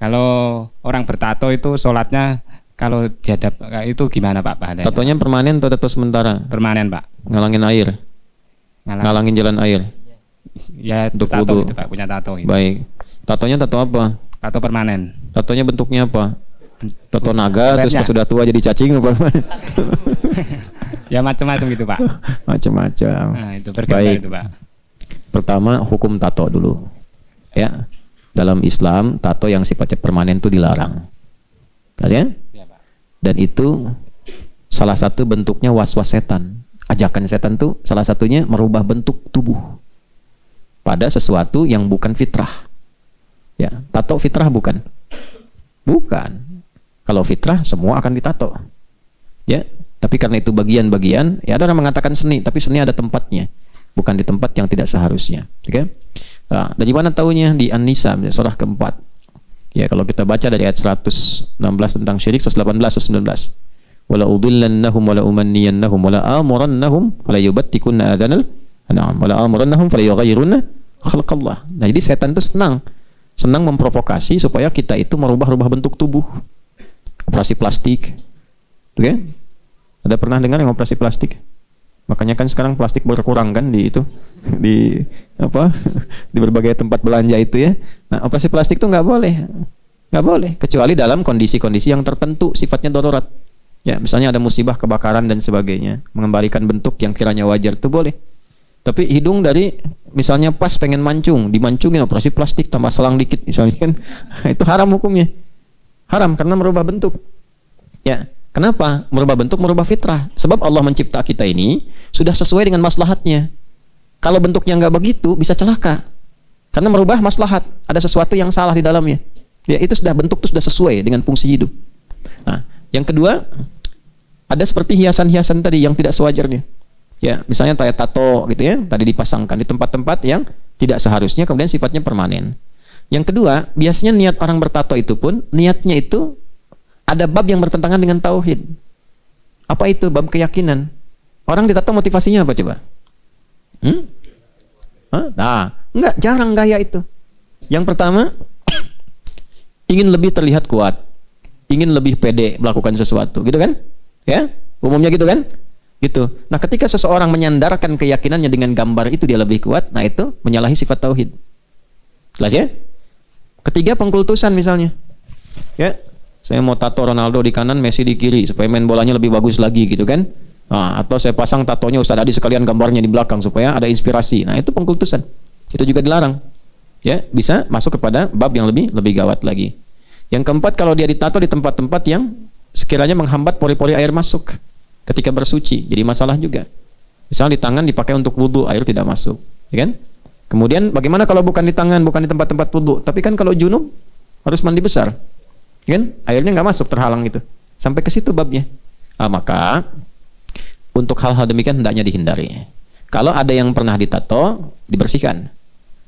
Kalau orang bertato itu sholatnya kalau jadab itu gimana Pak pahalanya? Tatonya permanen atau tato sementara? Permanen Pak. Ngalangin air. Ngalangin jalan air. Ya untuk tato wudu. gitu Pak, punya tato gitu. Baik. Tatonya tato apa? Tato permanen. Tatonya bentuknya apa? Tato naga terus pas sudah tua jadi cacing apa? Ya macam-macam gitu Pak. Macam-macam. Nah, itu bergambar itu Pak. Pertama hukum tato dulu. Ya. Dalam Islam tato yang sifatnya permanen itu dilarang. Ya? Dan itu salah satu bentuknya was-was setan. Ajakan setan tuh salah satunya merubah bentuk tubuh pada sesuatu yang bukan fitrah. Ya, tato fitrah bukan? Bukan. Kalau fitrah semua akan ditato. Ya, tapi karena itu bagian-bagian, ya ada orang mengatakan seni, tapi seni ada tempatnya, bukan di tempat yang tidak seharusnya. Oke? Nah, dari mana taunya? Di An-Nisa, surah keempat. Ya, kalau kita baca dari ayat 116 tentang syirik, 118 119. Wala udillannahum wala umanniyannahum wala amurannahum fala yubattikunna adhanal an'am wala amurannahum fala yughayyirunna khalqallah. Nah, jadi setan itu senang memprovokasi supaya kita itu merubah-rubah bentuk tubuh. Operasi plastik. Oke? Ada pernah dengar yang operasi plastik? Makanya kan sekarang plastik berkurang kan di itu di apa di berbagai tempat belanja itu ya. Nah, operasi plastik itu nggak boleh kecuali dalam kondisi-kondisi yang tertentu sifatnya darurat. Ya, misalnya ada musibah kebakaran dan sebagainya, mengembalikan bentuk yang kiranya wajar itu boleh. Tapi hidung dari misalnya pas pengen mancung, dimancungin operasi plastik tambah selang dikit misalnya kan, itu haram hukumnya. Haram karena merubah bentuk. Ya. Kenapa? Merubah bentuk, merubah fitrah. Sebab Allah mencipta kita ini sudah sesuai dengan maslahatnya. Kalau bentuknya nggak begitu, bisa celaka. Karena merubah maslahat. Ada sesuatu yang salah di dalamnya. Ya, itu sudah bentuk itu sudah sesuai dengan fungsi hidup. Nah, yang kedua, ada seperti hiasan-hiasan tadi yang tidak sewajarnya. Ya, misalnya kayak tato gitu ya, tadi dipasangkan di tempat-tempat yang tidak seharusnya, kemudian sifatnya permanen. Yang kedua, biasanya niat orang bertato itu pun, niatnya itu ada bab yang bertentangan dengan tauhid. Apa itu? Bab keyakinan. Orang ditato motivasinya apa coba? Nah, enggak, jarang gaya itu. Yang pertama, ingin lebih terlihat kuat, ingin lebih pede melakukan sesuatu, gitu kan? Ya, umumnya gitu kan? Gitu. Nah, ketika seseorang menyandarkan keyakinannya dengan gambar itu dia lebih kuat, nah itu menyalahi sifat tauhid. Jelas ya? Ketiga, pengkultusan misalnya. Ya. Saya mau tato Ronaldo di kanan, Messi di kiri supaya main bolanya lebih bagus lagi gitu kan. Nah, atau saya pasang tatonya Ustaz Adi sekalian gambarnya di belakang supaya ada inspirasi. Nah, itu pengkultusan. Itu juga dilarang. Ya, bisa masuk kepada bab yang lebih gawat lagi. Yang keempat, kalau dia ditato di tempat-tempat yang sekiranya menghambat pori-pori air masuk ketika bersuci, jadi masalah juga. Misalnya di tangan dipakai untuk wudu, air tidak masuk, ya kan? Kemudian bagaimana kalau bukan di tangan, bukan di tempat-tempat wudu, tapi kan kalau junub harus mandi besar. Kan airnya nggak masuk, terhalang gitu sampai ke situ babnya. Maka untuk hal-hal demikian hendaknya dihindari. Kalau ada yang pernah ditato, dibersihkan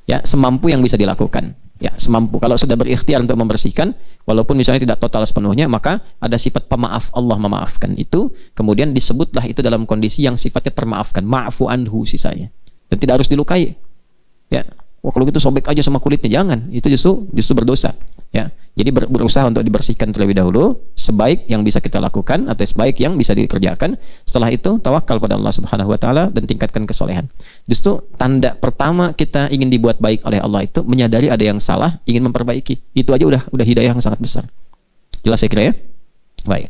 ya semampu yang bisa dilakukan ya, semampu. Kalau sudah berikhtiar untuk membersihkan walaupun misalnya tidak total sepenuhnya, maka ada sifat pemaaf, Allah memaafkan itu, kemudian disebutlah itu dalam kondisi yang sifatnya termaafkan, ma'fu anhu sisanya, dan tidak harus dilukai ya. Wah, kalau gitu sobek aja sama kulitnya, jangan, itu justru berdosa ya. Jadi berusaha untuk dibersihkan terlebih dahulu sebaik yang bisa kita lakukan atau sebaik yang bisa dikerjakan. Setelah itu tawakal pada Allah Subhanahu wa taala dan tingkatkan kesolehan. Justru tanda pertama kita ingin dibuat baik oleh Allah itu menyadari ada yang salah, ingin memperbaiki. Itu aja udah hidayah yang sangat besar. Jelas saya kira ya? Baik.